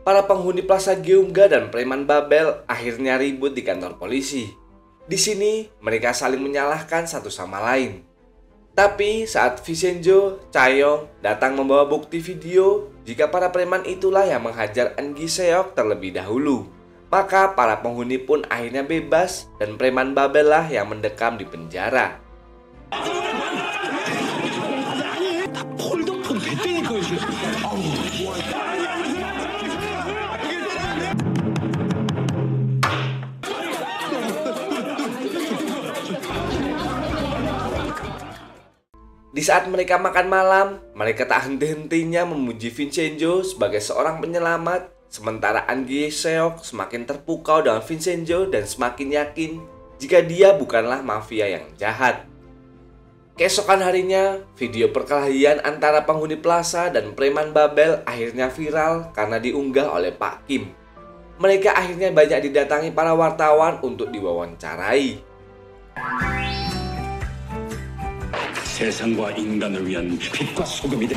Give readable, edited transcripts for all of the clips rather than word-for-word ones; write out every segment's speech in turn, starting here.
Para penghuni Plaza Geumga dan preman Babel akhirnya ribut di kantor polisi. Di sini mereka saling menyalahkan satu sama lain. Tapi saat Vincenzo, Chaeyoung datang membawa bukti video jika para preman itulah yang menghajar Eun Gi-seok terlebih dahulu, maka para penghuni pun akhirnya bebas dan preman Babel lah yang mendekam di penjara. Di saat mereka makan malam, mereka tak henti-hentinya memuji Vincenzo sebagai seorang penyelamat, sementara Eun Gi-seok semakin terpukau dengan Vincenzo dan semakin yakin jika dia bukanlah mafia yang jahat. Keesokan harinya, video perkelahian antara penghuni plaza dan preman Babel akhirnya viral karena diunggah oleh Pak Kim. Mereka akhirnya banyak didatangi para wartawan untuk diwawancarai. 세상과 인간을 위한 빛과 소금이 돼.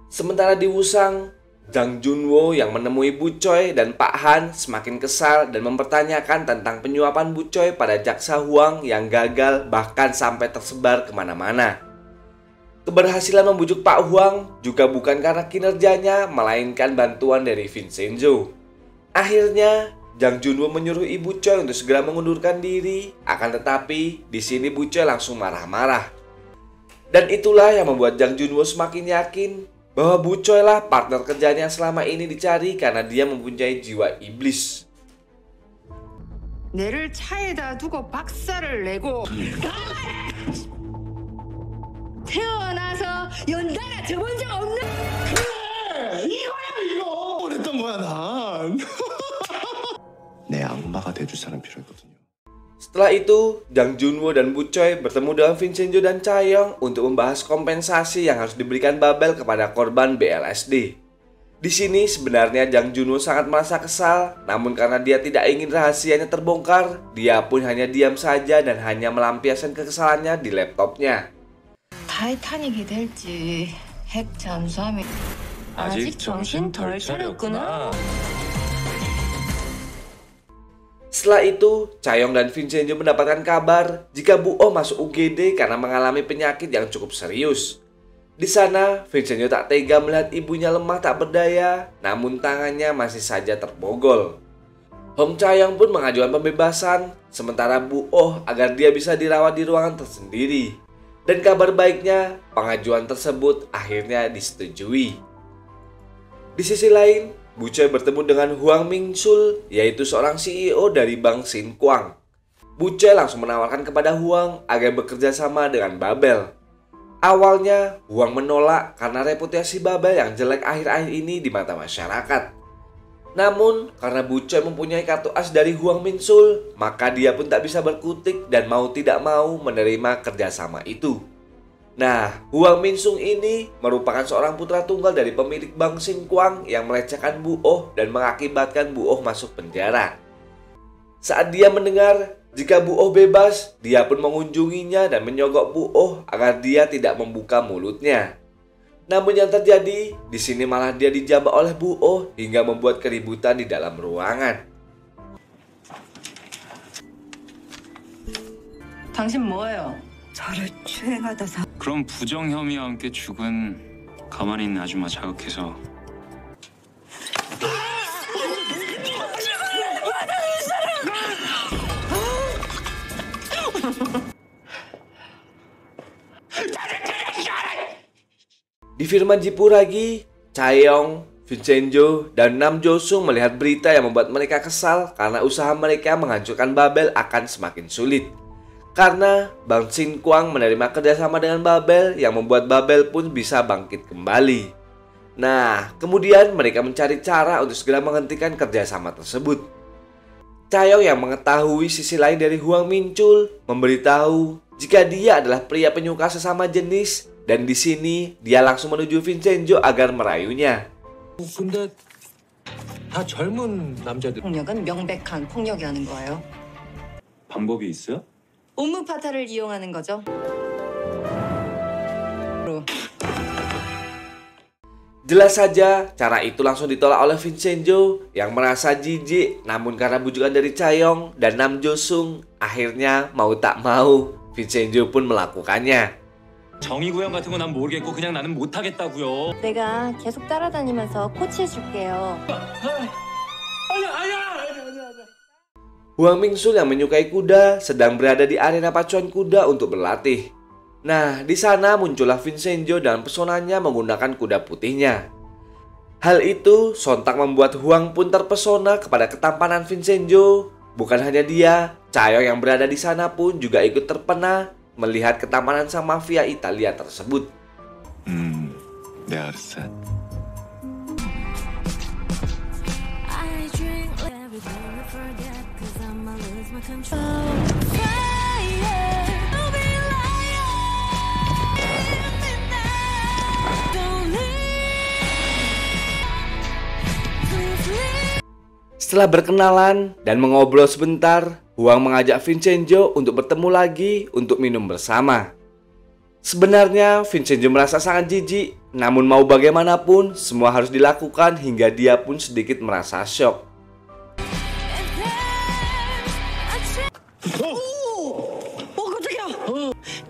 Sementara di Wusang, Jang Junwo yang menemui Bu Choi dan Pak Han semakin kesal dan mempertanyakan tentang penyuapan Bu Choi pada jaksa Huang yang gagal bahkan sampai tersebar kemana-mana. Keberhasilan membujuk Pak Huang juga bukan karena kinerjanya, melainkan bantuan dari Vincenzo. Akhirnya, Jang Junwo menyuruh Ibu Choi untuk segera mengundurkan diri, akan tetapi di sini Bu Choi langsung marah-marah. Dan itulah yang membuat Jang Junwo semakin yakin bahwa Bu Choi lah partner kerjanya yang selama ini dicari karena dia mempunyai jiwa iblis. 내를 차에다 두고 박살을 내고 태어나서 연달아 저본 적 없는 이거야 이거. 원했던 거야 난. 내 악마가 돼줄 사람 필요했거든요. Setelah itu, Jang Junwo dan Bu Choi bertemu dengan Vincenzo dan Chaeyoung untuk membahas kompensasi yang harus diberikan Babel kepada korban BLSD. Di sini sebenarnya Jang Junwo sangat merasa kesal, namun karena dia tidak ingin rahasianya terbongkar, dia pun hanya diam saja dan hanya melampiaskan kekesalannya di laptopnya. 타이타닉이 될지 핵 잠수함이 아직 정신 덜 차렸구나. Setelah itu, Chaeyoung dan Vincenzo mendapatkan kabar jika Bu Oh masuk UGD karena mengalami penyakit yang cukup serius. Di sana, Vincenzo tak tega melihat ibunya lemah tak berdaya, namun tangannya masih saja terbogol. Hong Chaeyoung pun mengajukan pembebasan, sementara Bu Oh agar dia bisa dirawat di ruangan tersendiri. Dan kabar baiknya, pengajuan tersebut akhirnya disetujui. Di sisi lain, Bu Choi bertemu dengan Huang Mingsul, yaitu seorang CEO dari Bank Sinquang. Bu Choi langsung menawarkan kepada Huang agar bekerja sama dengan Babel. Awalnya, Huang menolak karena reputasi Babel yang jelek akhir-akhir ini di mata masyarakat. Namun, karena Bu Choi mempunyai kartu as dari Huang Mingsul, maka dia pun tak bisa berkutik dan mau tidak mau menerima kerjasama itu. Nah, Huang Minsung ini merupakan seorang putra tunggal dari pemilik Bank Sinquang yang melecehkan Bu Oh dan mengakibatkan Bu Oh masuk penjara. Saat dia mendengar jika Bu Oh bebas, dia pun mengunjunginya dan menyogok Bu Oh agar dia tidak membuka mulutnya. Namun yang terjadi, di sini malah dia dijambak oleh Bu Oh hingga membuat keributan di dalam ruangan. 당신 뭐예요? 저를 추행하다 그럼 부정 혐의와 함께 죽은 가만히 있는 아줌마 자극해서 Di Firman Jipuragi, Chaeyoung, Vincenzo, dan Nam Jo-sung melihat berita yang membuat mereka kesal karena usaha mereka menghancurkan Babel akan semakin sulit. Karena Bank Sinquang menerima kerjasama dengan Babel yang membuat Babel pun bisa bangkit kembali. Nah, kemudian mereka mencari cara untuk segera menghentikan kerjasama tersebut. Chaeyoung yang mengetahui sisi lain dari Huang Minchul memberitahu jika dia adalah pria penyuka sesama jenis, dan di sini dia langsung menuju Vincenzo agar merayunya. 근데 다 젊은 남자들. 폭력은 명백한 폭력이 하는 거예요. 방법이 있어요? 옴므파타를 이용하는 거죠. Jelas saja cara itu langsung ditolak oleh Vincenzo yang merasa jijik, namun karena bujukan dari Chaeyoung dan Nam Jo Sung, akhirnya mau tak mau Vincenzo pun melakukannya. 정의 구현 같은 건 난 모르겠고 그냥 나는 못 하겠다고요. 내가 계속 따라다니면서 코치해줄게요. Huang Mingsul yang menyukai kuda sedang berada di arena pacuan kuda untuk berlatih. Nah, di sana muncullah Vincenzo dan pesonanya menggunakan kuda putihnya. Hal itu sontak membuat Huang pun terpesona kepada ketampanan Vincenzo. Bukan hanya dia, Chaeyoung yang berada di sana pun juga ikut terpena melihat ketampanan sang mafia Italia tersebut. 네, 알았어. Setelah berkenalan dan mengobrol sebentar, Huang mengajak Vincenzo untuk bertemu lagi untuk minum bersama. Sebenarnya Vincenzo merasa sangat jijik, namun mau bagaimanapun semua harus dilakukan hingga dia pun sedikit merasa syok.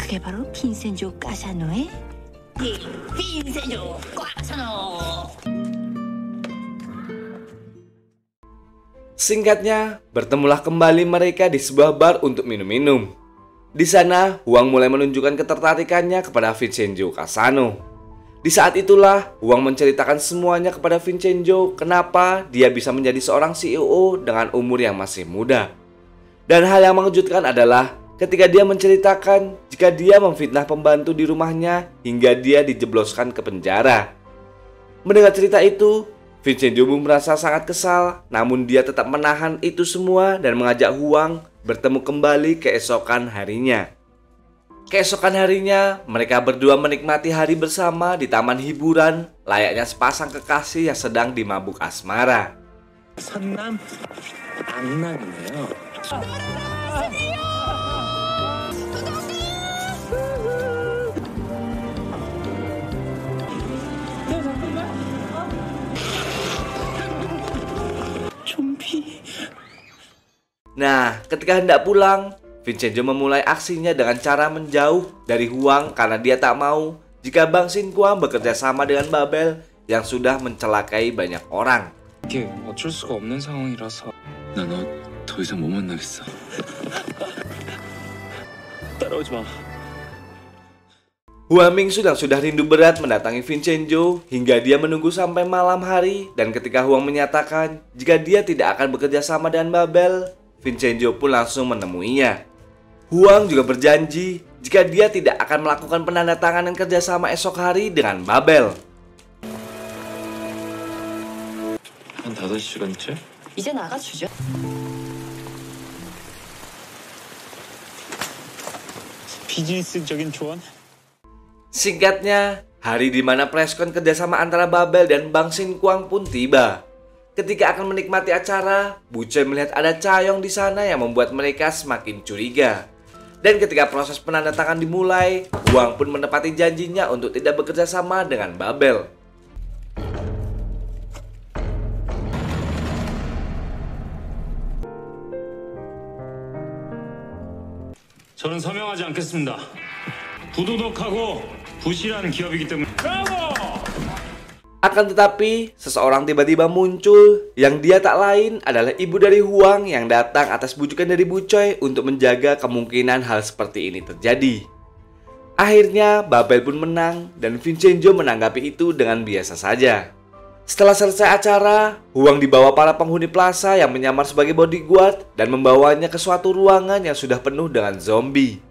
그게 바로 빈센조 까샤노의 빈센조 까샤노. Singkatnya, bertemulah kembali mereka di sebuah bar untuk minum-minum. Di sana, Huang mulai menunjukkan ketertarikannya kepada Vincenzo Cassano. Di saat itulah, Huang menceritakan semuanya kepada Vincenzo kenapa dia bisa menjadi seorang CEO dengan umur yang masih muda. Dan hal yang mengejutkan adalah ketika dia menceritakan jika dia memfitnah pembantu di rumahnya hingga dia dijebloskan ke penjara. Mendengar cerita itu, Vincenzo pun merasa sangat kesal, namun dia tetap menahan itu semua dan mengajak Huang bertemu kembali keesokan harinya. Keesokan harinya, mereka berdua menikmati hari bersama di taman hiburan, layaknya sepasang kekasih yang sedang dimabuk asmara. 선남 악남이네요. Nah, ketika hendak pulang, Vincenzo memulai aksinya dengan cara menjauh dari Huang karena dia tak mau jika Bang Xinguang bekerja sama dengan Babel yang sudah mencelakai banyak orang. 이게 어쩔 수가 없는 상황이라서. 나 너 더 이상 못 만나겠어. 따라오지 마. Huang Mingsul yang sudah rindu berat mendatangi Vincenzo hingga dia menunggu sampai malam hari, dan ketika Huang menyatakan jika dia tidak akan bekerja sama dengan Babel, Vincenzo pun langsung menemuinya. Huang juga berjanji jika dia tidak akan melakukan penandatanganan kerjasama esok hari dengan Babel. 한 5시간째? 이제 나가주죠. 비즈니스적인 조언? Singkatnya, hari di mana preskon kerjasama antara Babel dan Bang Xinguang pun tiba. Ketika akan menikmati acara, Bucoy melihat ada Chaeyoung di sana yang membuat mereka semakin curiga. Dan ketika proses penandatangan dimulai, Huang pun menepati janjinya untuk tidak bekerja sama dengan Babel. 저는 서명하지 않겠습니다. 부도덕하고 부실한 기업이기 때문에. Akan tetapi, seseorang tiba-tiba muncul yang dia tak lain adalah ibu dari Huang yang datang atas bujukan dari Bucoy untuk menjaga kemungkinan hal seperti ini terjadi. Akhirnya, Babel pun menang dan Vincenzo menanggapi itu dengan biasa saja. Setelah selesai acara, Huang dibawa para penghuni plaza yang menyamar sebagai bodyguard dan membawanya ke suatu ruangan yang sudah penuh dengan zombie.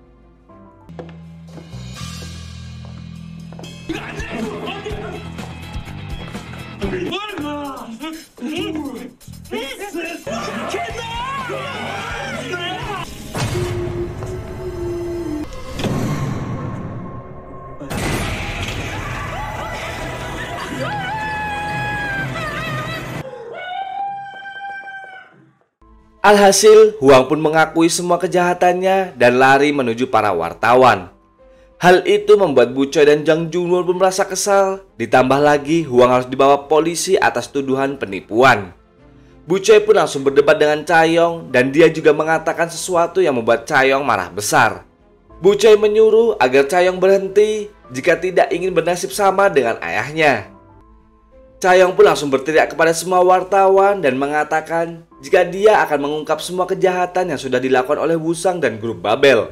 Alhasil, Huang pun mengakui semua kejahatannya dan lari menuju para wartawan. Hal itu membuat Bu Choi dan Jang Junwoo pun merasa kesal. Ditambah lagi Huang harus dibawa polisi atas tuduhan penipuan. Bu Choi pun langsung berdebat dengan Chae-yong dan dia juga mengatakan sesuatu yang membuat Chae-yong marah besar. Bu Choi menyuruh agar Chae-yong berhenti jika tidak ingin bernasib sama dengan ayahnya. Chae-yong pun langsung berteriak kepada semua wartawan dan mengatakan jika dia akan mengungkap semua kejahatan yang sudah dilakukan oleh Woo-sang dan grup Babel.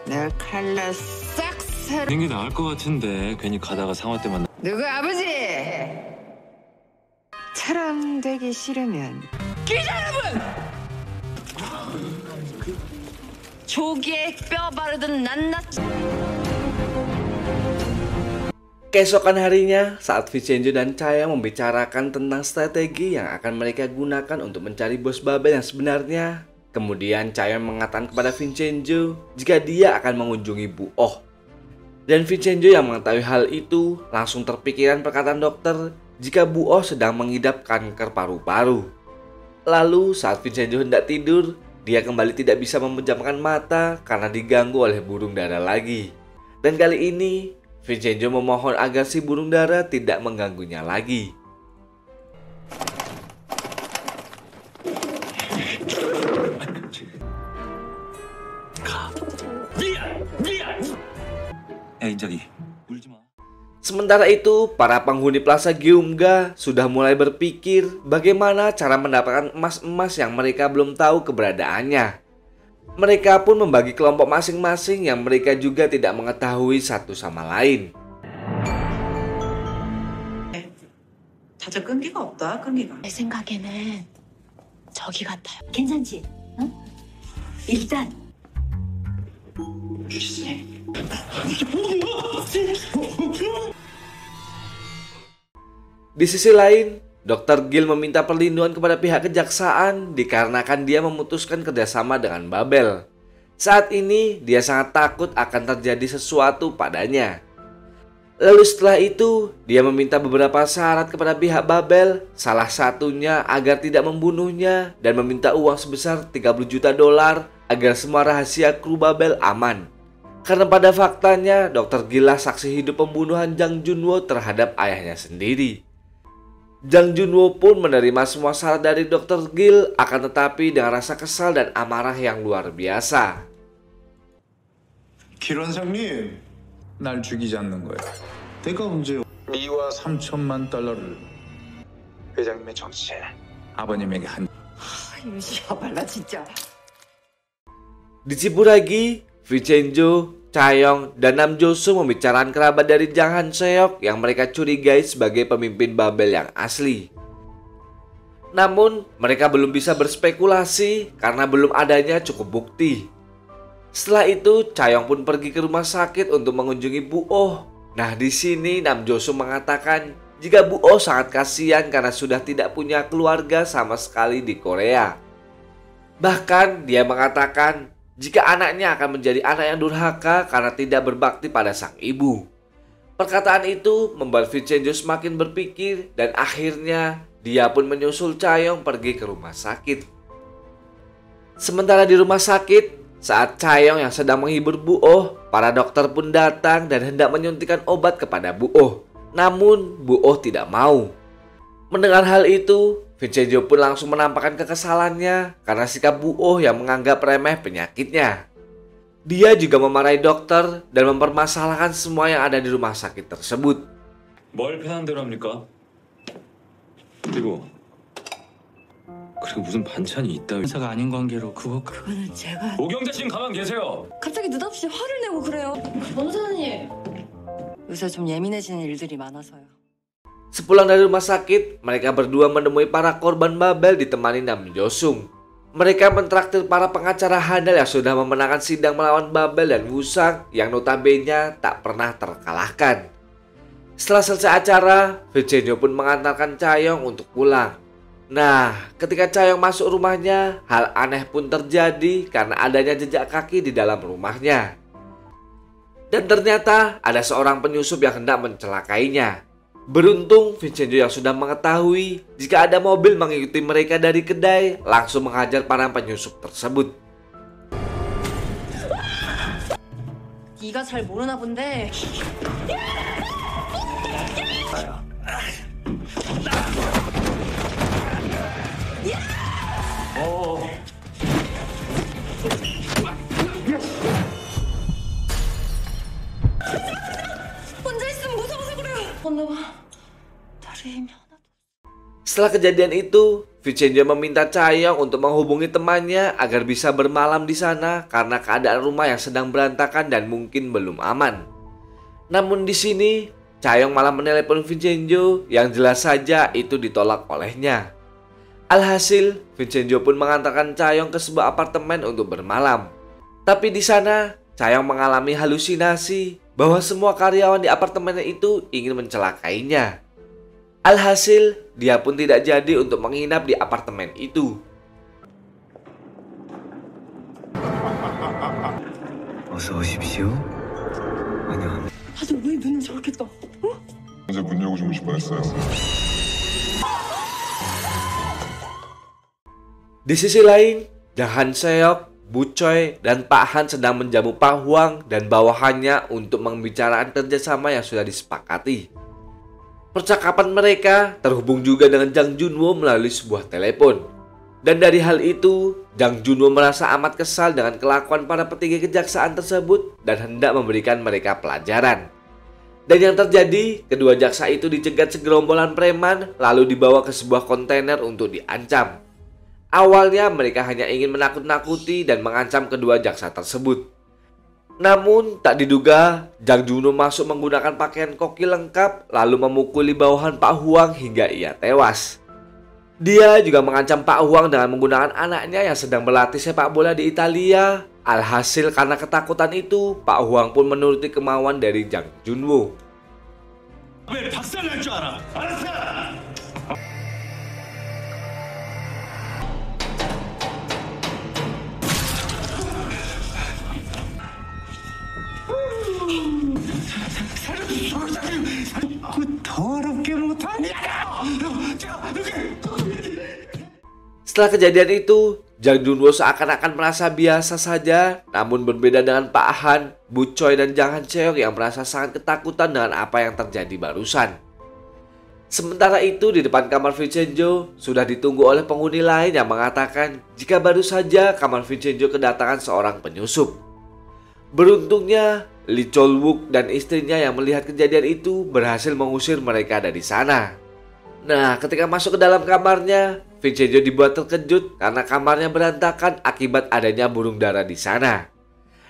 내 칼날 싹 새로. 있는 게 나을 것 같은데 괜히 가다가 상화 때 만나. 누구 아버지? 사람 되기 싫으면 조기에 뼈 바르던 낱낱. Keesokan harinya, saat Vincenzo dan Chae-yong membicarakan tentang strategi yang akan mereka gunakan untuk mencari bos Babel yang sebenarnya, kemudian Chae-yong mengatakan kepada Vincenzo jika dia akan mengunjungi Bu Oh. Dan Vincenzo yang mengetahui hal itu langsung terpikiran perkataan dokter jika Bu Oh sedang mengidap kanker paru-paru. Lalu saat Vincenzo hendak tidur, dia kembali tidak bisa memejamkan mata karena diganggu oleh burung dara lagi. Dan kali ini Vincenzo memohon agar si burung dara tidak mengganggunya lagi. 인자기 울지 마. Sementara itu, para penghuni Plaza Gyeongga sudah mulai berpikir bagaimana cara mendapatkan emas-emas yang mereka belum tahu keberadaannya. Mereka pun membagi kelompok masing-masing yang mereka juga tidak mengetahui satu sama lain. 다들 끈기가 없다, 끈기가. 내 생각에는 저기 같아요. 괜찮지? 응? 일단 Di sisi lain, Dr. Gil meminta perlindungan kepada pihak kejaksaan dikarenakan dia memutuskan kerjasama dengan Babel. Saat ini, dia sangat takut akan terjadi sesuatu padanya. Lalu setelah itu, dia meminta beberapa syarat kepada pihak Babel, salah satunya agar tidak membunuhnya dan meminta uang sebesar 30 juta dolar agar semua rahasia kru Babel aman. Karena pada faktanya, Dr. Gil lah saksi hidup pembunuhan Jang Junwoo terhadap ayahnya sendiri. Jang Junwoo pun menerima semua syarat dari Dr. Gil, akan tetapi dengan rasa kesal dan amarah yang luar biasa. 길 원장님, 날 죽이지 않는 거예요. 내가 언제 미와 3천만 달러를 회장님의 정치에 아버님에게 한. 유시야 발라 진짜. Di Ciburagi, Vincenzo, Chae-yong, dan Nam Jo-sung membicarakan kerabat dari Jang Han-seok yang mereka curigai sebagai pemimpin Babel yang asli. Namun, mereka belum bisa berspekulasi karena belum adanya cukup bukti. Setelah itu, Chae-yong pun pergi ke rumah sakit untuk mengunjungi Bu Oh. Nah, di sini Nam Jo-sung mengatakan jika Bu Oh sangat kasihan karena sudah tidak punya keluarga sama sekali di Korea. Bahkan, dia mengatakan jika anaknya akan menjadi anak yang durhaka karena tidak berbakti pada sang ibu. Perkataan itu membuat Vincenzo semakin berpikir dan akhirnya dia pun menyusul Chae-yong pergi ke rumah sakit. Sementara di rumah sakit, saat Chae-yong yang sedang menghibur Bu Oh, para dokter pun datang dan hendak menyuntikkan obat kepada Bu Oh. Namun Bu Oh tidak mau. Mendengar hal itu, Vincenzo pun langsung menampakkan kekesalannya karena sikap Bu Oh yang menganggap remeh penyakitnya. Dia juga memarahi dokter dan mempermasalahkan semua yang ada di rumah sakit tersebut. 뭘 편한 대로 합니까? 그리고 무슨 반찬이 있다. 회사가 아닌 관계로 그거는 제가 오경재 씨는 가만 계세요. 갑자기 느닷없이 화를 내고 그래요. 원사님. 요새 좀 예민해지는 일들이 많아서요. Sepulang dari rumah sakit, mereka berdua menemui para korban Babel ditemani Nam Jo-sung. Mereka mentraktir para pengacara handal yang sudah memenangkan sidang melawan Babel dan Woo-sang yang notabene tak pernah terkalahkan. Setelah selesai acara, Vincenzo pun mengantarkan Chae-yong untuk pulang. Nah, ketika Chae-yong masuk rumahnya, hal aneh pun terjadi karena adanya jejak kaki di dalam rumahnya. Dan ternyata ada seorang penyusup yang hendak mencelakainya. Beruntung Vincenzo yang sudah mengetahui jika ada mobil mengikuti mereka dari kedai langsung menghajar para penyusup tersebut. 네가 잘 모르나 본데. 혼자 있으면 무서워서 그래요. 건너봐. 다리에 힘이 하나도. Setelah kejadian itu, Vincenzo meminta Chaeyoung untuk menghubungi temannya agar bisa bermalam di sana karena keadaan rumah yang sedang berantakan dan mungkin belum aman. Namun di sini, Chaeyoung malah menelepon Vincenzo yang jelas saja itu ditolak olehnya. Alhasil, Vincenzo pun mengantarkan Chaeyoung ke sebuah apartemen untuk bermalam. Tapi di sana, Chaeyoung mengalami halusinasi bahwa semua karyawan di apartemennya itu ingin mencelakainya. Alhasil, dia pun tidak jadi untuk menginap di apartemen itu. 어서 오십시오. 안녕. 다들 왜 눈을 저렇게 떠? 어? 이제 문 열고 주무실 뻔했어요. Di sisi lain, Jang Han-seok, Bu Choi, dan Pak Han sedang menjamu Pak Hwang dan bawahannya untuk membicarakan kerjasama yang sudah disepakati. Percakapan mereka terhubung juga dengan Jang Junwo melalui sebuah telepon. Dan dari hal itu, Jang Junwo merasa amat kesal dengan kelakuan para petinggi kejaksaan tersebut dan hendak memberikan mereka pelajaran. Dan yang terjadi, kedua jaksa itu dicegat segerombolan preman lalu dibawa ke sebuah kontainer untuk diancam. Awalnya mereka hanya ingin menakut-nakuti dan mengancam kedua jaksa tersebut. Namun tak diduga, Jang Junwo masuk menggunakan pakaian koki lengkap lalu memukuli bawahan Pak Hwang hingga ia tewas. Dia juga mengancam Pak Hwang dengan menggunakan anaknya yang sedang berlatih sepak bola di Italia. Alhasil karena ketakutan itu, Pak Hwang pun menuruti kemauan dari Jang Junwo. Setelah kejadian itu, Jang Junwo seakan-akan merasa biasa saja, namun berbeda dengan Pak Han, Bu Choi, dan Jang Han-seok yang merasa sangat ketakutan dengan apa yang terjadi barusan. Sementara itu, di depan kamar Vincenzo sudah ditunggu oleh penghuni lain yang mengatakan jika baru saja kamar Vincenzo kedatangan seorang penyusup. Beruntungnya, Lee Chol-wook dan istrinya yang melihat kejadian itu berhasil mengusir mereka dari sana. Nah, ketika masuk ke dalam kamarnya, Vincenzo dibuat terkejut karena kamarnya berantakan akibat adanya burung dara di sana.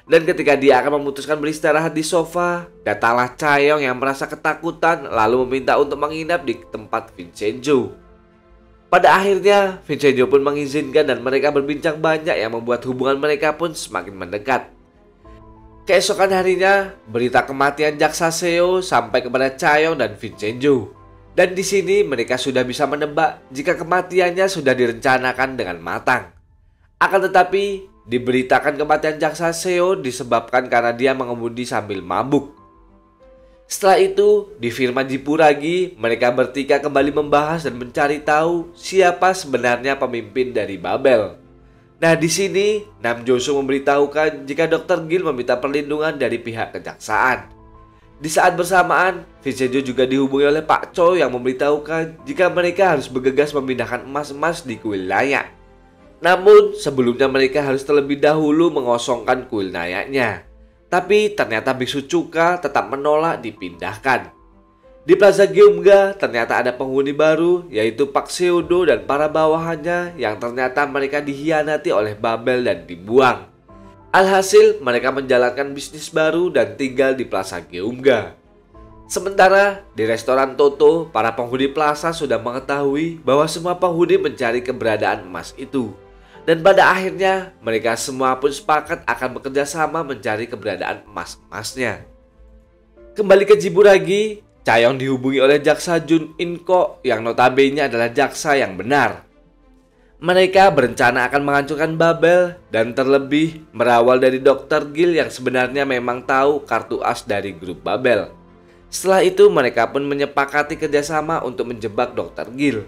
Dan ketika dia akan memutuskan beristirahat di sofa, datanglah Chaeyoung yang merasa ketakutan lalu meminta untuk menginap di tempat Vincenzo. Pada akhirnya, Vincenzo pun mengizinkan dan mereka berbincang banyak yang membuat hubungan mereka pun semakin mendekat. Keesokan harinya, berita kematian jaksa Seo sampai kepada Chaeyoung dan Vincenzo. Dan di sini mereka sudah bisa menebak jika kematiannya sudah direncanakan dengan matang. Akan tetapi, diberitakan kematian jaksa Seo disebabkan karena dia mengemudi sambil mabuk. Setelah itu, di firman Jipuragi, mereka bertiga kembali membahas dan mencari tahu siapa sebenarnya pemimpin dari Babel. Nah, di sini Nam Jo-sung memberitahukan jika Dr. Gil meminta perlindungan dari pihak kejaksaan. Di saat bersamaan, Vincenzo juga dihubungi oleh Pak Cho yang memberitahukan jika mereka harus bergegas memindahkan emas-emas di kuil layak. Namun, sebelumnya mereka harus terlebih dahulu mengosongkan kuil layaknya. Tapi ternyata Biksu Chuka tetap menolak dipindahkan. Di Plaza Gyeongga ternyata ada penghuni baru yaitu Pak Seodo dan para bawahannya yang ternyata mereka dikhianati oleh Babel dan dibuang. Alhasil mereka menjalankan bisnis baru dan tinggal di Plaza Gyeongga. Sementara di restoran Toto, para penghuni plaza sudah mengetahui bahwa semua penghuni mencari keberadaan emas itu. Dan pada akhirnya mereka semua pun sepakat akan bekerja sama mencari keberadaan emas-emasnya. Kembali ke Jiburagi, Chaeyoung dihubungi oleh jaksa Jun In-ko yang notabene adalah jaksa yang benar. Mereka berencana akan menghancurkan Babel dan terlebih berawal dari Dr. Gil yang sebenarnya memang tahu kartu as dari grup Babel. Setelah itu mereka pun menyepakati kerjasama untuk menjebak Dr. Gil.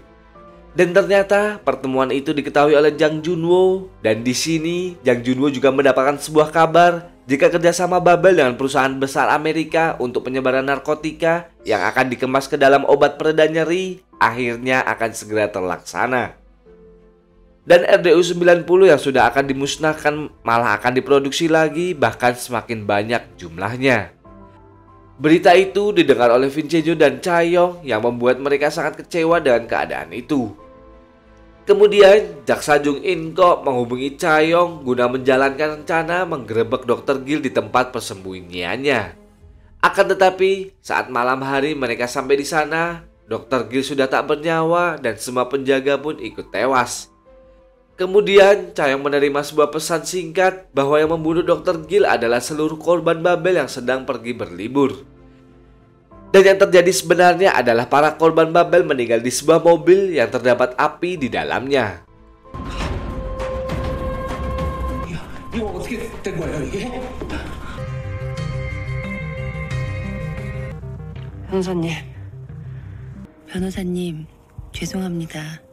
Dan ternyata pertemuan itu diketahui oleh Jang Junwo, dan di sini Jang Junwo juga mendapatkan sebuah kabar jika kerjasama Babel dengan perusahaan besar Amerika untuk penyebaran narkotika yang akan dikemas ke dalam obat pereda nyeri akhirnya akan segera terlaksana. Dan RDU 90 yang sudah akan dimusnahkan malah akan diproduksi lagi, bahkan semakin banyak jumlahnya. Berita itu didengar oleh Vincenzo dan Chae-yong yang membuat mereka sangat kecewa dengan keadaan itu. Kemudian Jaksa Jung In-ko menghubungi Chae-yong guna menjalankan rencana menggerebek Dr. Gil di tempat persembunyiannya. Akan tetapi saat malam hari mereka sampai di sana, Dr. Gil sudah tak bernyawa dan semua penjaga pun ikut tewas. Kemudian Chae-yong menerima sebuah pesan singkat bahwa yang membunuh Dr. Gil adalah seluruh korban Babel yang sedang pergi berlibur. Dan yang terjadi sebenarnya adalah para korban Babel meninggal di sebuah mobil yang terdapat api di dalamnya. 변호사님. 변호사님, 죄송합니다.